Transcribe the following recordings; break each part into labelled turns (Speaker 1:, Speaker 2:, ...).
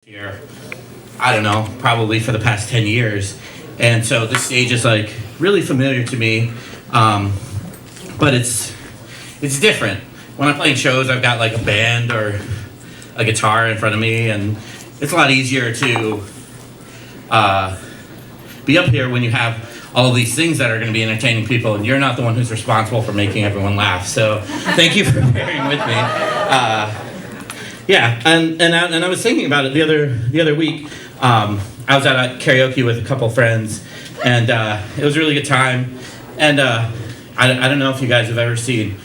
Speaker 1: here, I don't know, probably for the past 10 years. And so this stage is like really familiar to me, but it's different. When I'm playing shows, I've got like a band or a guitar in front of me, and it's a lot easier to be up here when you have all of these things that are going to be entertaining people, and you're not the one who's responsible for making everyone laugh. So thank you for bearing with me. Yeah, and I was thinking about it the other week. I was at a karaoke with a couple friends, and it was a really good time. And I don't know if you guys have ever seen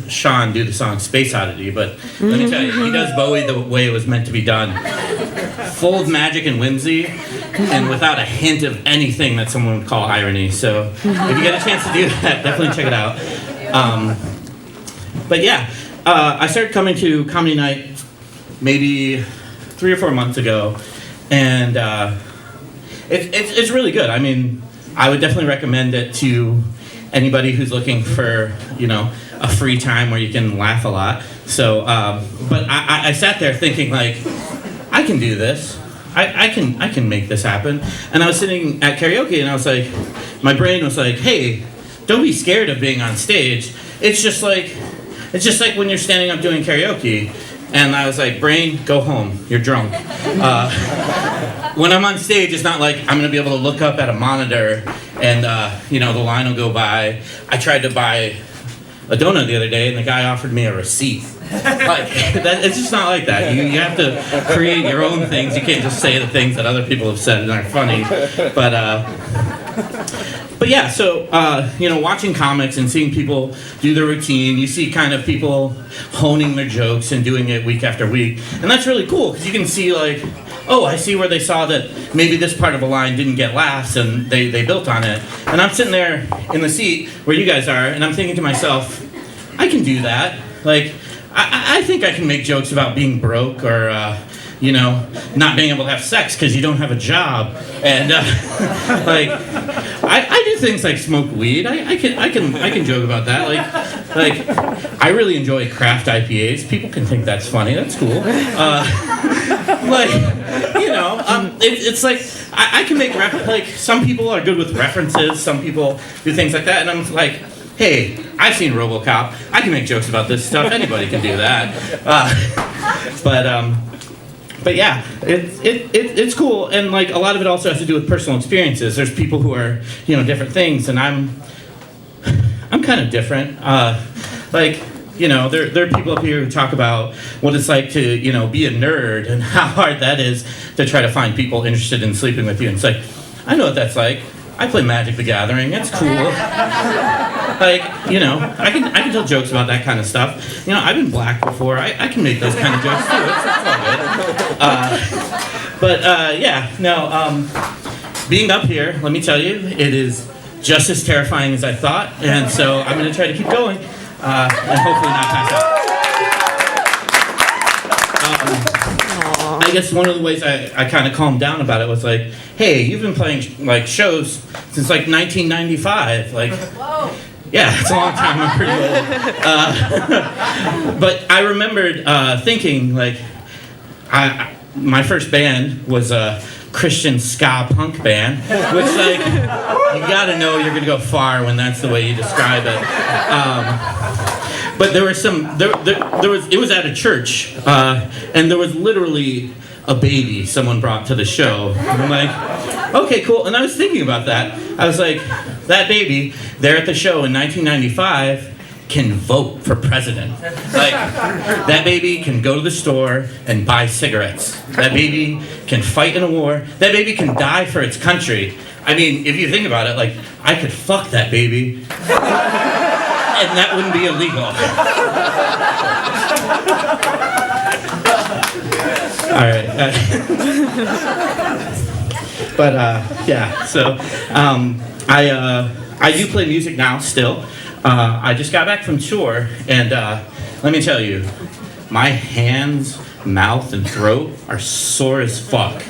Speaker 1: Sean do the song Space Oddity, but let me tell you, he does Bowie the way it was meant to be done. Full of magic and whimsy, and without a hint of anything that someone would call irony. So if you get a chance to do that, definitely check it out. But yeah, I started coming to Comedy Night maybe 3 or 4 months ago, and it's really good. I mean, I would definitely recommend it to anybody who's looking for, a free time where you can laugh a lot. So, but I sat there thinking, like, I can do this. I can make this happen. And I was sitting at karaoke, and I was like, my brain was like, hey, don't be scared of being on stage. It's just like when you're standing up doing karaoke. And I was like, brain, go home. You're drunk. When I'm on stage, it's not like I'm going to be able to look up at a monitor and, the line will go by. I tried to buy a donut the other day, and the guy offered me a receipt. It's just not like that. You have to create your own things. You can't just say the things that other people have said and are funny. But yeah, so, watching comics and seeing people do their routine, you see kind of people honing their jokes and doing it week after week. And that's really cool, because you can see, like, oh, I see where they saw that maybe this part of a line didn't get laughs, and they built on it. And I'm sitting there in the seat where you guys are, and I'm thinking to myself, I can do that. Like, I think I can make jokes about being broke or, not being able to have sex because you don't have a job. And, I do things like smoke weed. I can joke about that. Like, I really enjoy craft IPAs. People can think that's funny. That's cool. It's like, I can make, like, some people are good with references. Some people do things like that. And I'm like, hey, I've seen RoboCop. I can make jokes about this stuff. Anybody can do that. But yeah, it's cool, and like a lot of it also has to do with personal experiences. There's people who are, different things, and I'm kind of different. There are people up here who talk about what it's like to, be a nerd and how hard that is to try to find people interested in sleeping with you. And it's like, I know what that's like. I play Magic the Gathering. It's cool. I can tell jokes about that kind of stuff. I've been black before. I can make those kind of jokes too. It's all good. Being up here, let me tell you, it is just as terrifying as I thought, and so I'm going to try to keep going and hopefully not pass out. I guess one of the ways I kind of calmed down about it was like, hey, you've been playing like shows since like 1995. Like, whoa. Yeah, it's a long time. I'm pretty old. But I remembered thinking like, my first band was a Christian ska punk band, which like you gotta know you're gonna go far when that's the way you describe it. But there were it was at a church, and there was literally a baby someone brought to the show. And I'm like, okay, cool. And I was thinking about that. I was like, that baby there at the show in 1995 can vote for president. Like, that baby can go to the store and buy cigarettes. That baby can fight in a war. That baby can die for its country. I mean, if you think about it, like, I could fuck that baby, and that wouldn't be illegal. All right. So I do play music now still. I just got back from tour, and let me tell you, my hands, mouth, and throat are sore as fuck.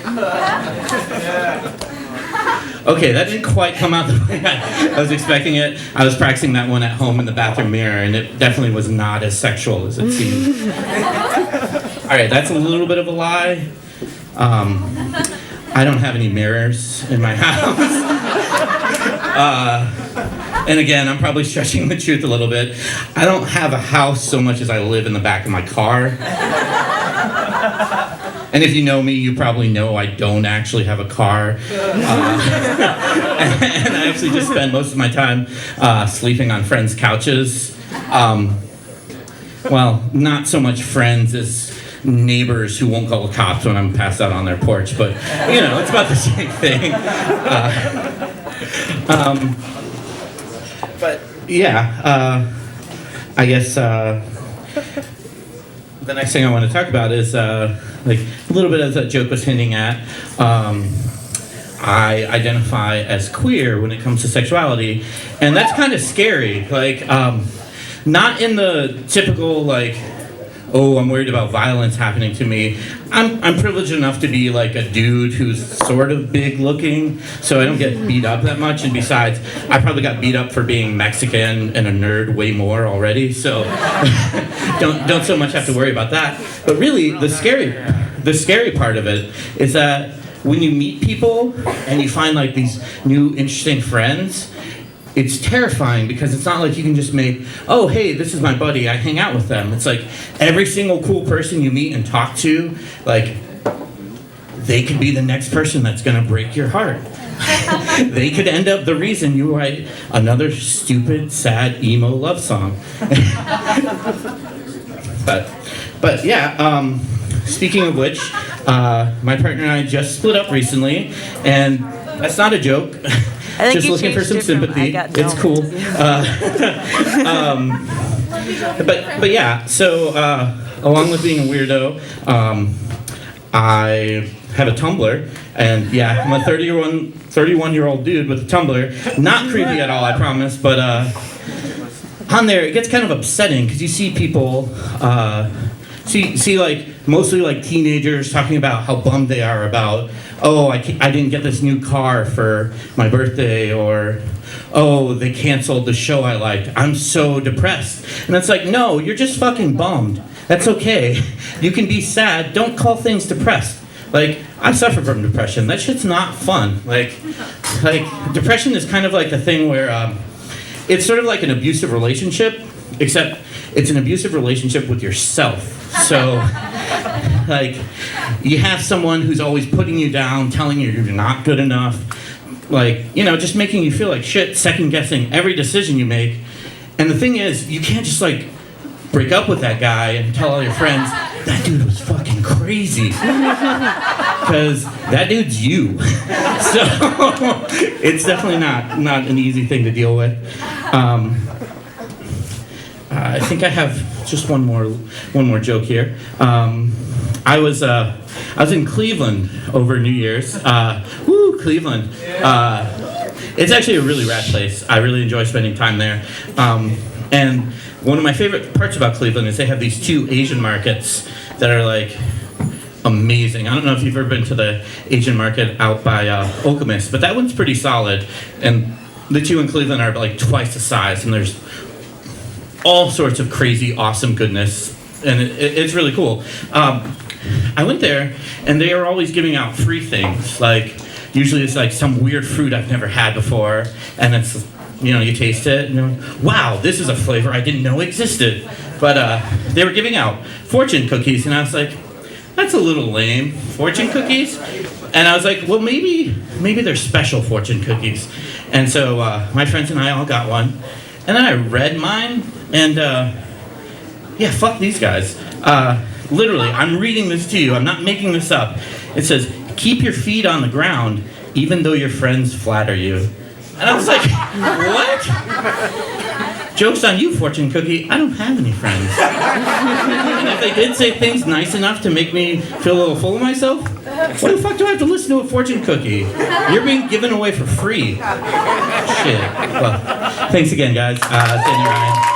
Speaker 1: Okay, that didn't quite come out the way I was expecting it. I was practicing that one at home in the bathroom mirror, and it definitely was not as sexual as it seemed. All right, that's a little bit of a lie. I don't have any mirrors in my house. And again, I'm probably stretching the truth a little bit. I don't have a house so much as I live in the back of my car. And if you know me, you probably know I don't actually have a car. And I actually just spend most of my time sleeping on friends' couches. Well, not so much friends as neighbors who won't call the cops when I'm passed out on their porch, but you know, it's about the same thing. But yeah, I guess the next thing I want to talk about is like a little bit as that joke was hinting at. I identify as queer when it comes to sexuality, and that's kind of scary. Like, not in the typical like, oh, I'm worried about violence happening to me. I'm privileged enough to be like a dude who's sort of big looking, so I don't get beat up that much. And besides, I probably got beat up for being Mexican and a nerd way more already, so don't so much have to worry about that. But really, the scary part of it is that when you meet people and you find like these new interesting friends, it's terrifying because it's not like you can just make, oh, hey, this is my buddy, I hang out with them. It's like every single cool person you meet and talk to, like, they could be the next person that's gonna break your heart. They could end up the reason you write another stupid, sad, emo love song. But yeah, speaking of which, my partner and I just split up recently, and that's not a joke. Just looking for some sympathy. It's cool. But yeah, so along with being a weirdo, I have a Tumblr, and yeah, I'm a 31-year-old dude with a Tumblr. Not creepy at all, I promise, but on there it gets kind of upsetting because you see people, see like mostly like teenagers talking about how bummed they are about, oh, I didn't get this new car for my birthday, or oh, they canceled the show I liked. I'm so depressed. And it's like, no, you're just fucking bummed. That's okay. You can be sad. Don't call things depressed. Like, I suffer from depression. That shit's not fun. Like depression is kind of like a thing where it's sort of like an abusive relationship, except it's an abusive relationship with yourself. So, like, you have someone who's always putting you down, telling you you're not good enough, like, you know, just making you feel like shit, second-guessing every decision you make. And the thing is, you can't just, like, break up with that guy and tell all your friends, that dude was fucking crazy. Because that dude's you. So, it's definitely not an easy thing to deal with. I think I have just one more joke here. I was in Cleveland over New Year's. Woo, Cleveland! It's actually a really rad place. I really enjoy spending time there. And one of my favorite parts about Cleveland is they have these two Asian markets that are like amazing. I don't know if you've ever been to the Asian market out by Okemos, but that one's pretty solid. And the two in Cleveland are like twice the size, and there's all sorts of crazy, awesome goodness, and it's really cool. I went there, and they are always giving out free things. Like, usually it's like some weird fruit I've never had before, and it's, you know, you taste it, and you're like, wow, this is a flavor I didn't know existed. But they were giving out fortune cookies, and I was like, that's a little lame, fortune cookies? And I was like, well, maybe they're special fortune cookies. And so my friends and I all got one. And then I read mine, and yeah, fuck these guys. Literally, I'm reading this to you. I'm not making this up. It says, keep your feet on the ground, even though your friends flatter you. And I was like, what? Joke's on you, fortune cookie. I don't have any friends. And if they did say things nice enough to make me feel a little full of myself, what the fuck do I have to listen to a fortune cookie? You're being given away for free. Shit. Well, thanks again, guys. Danny Ryan.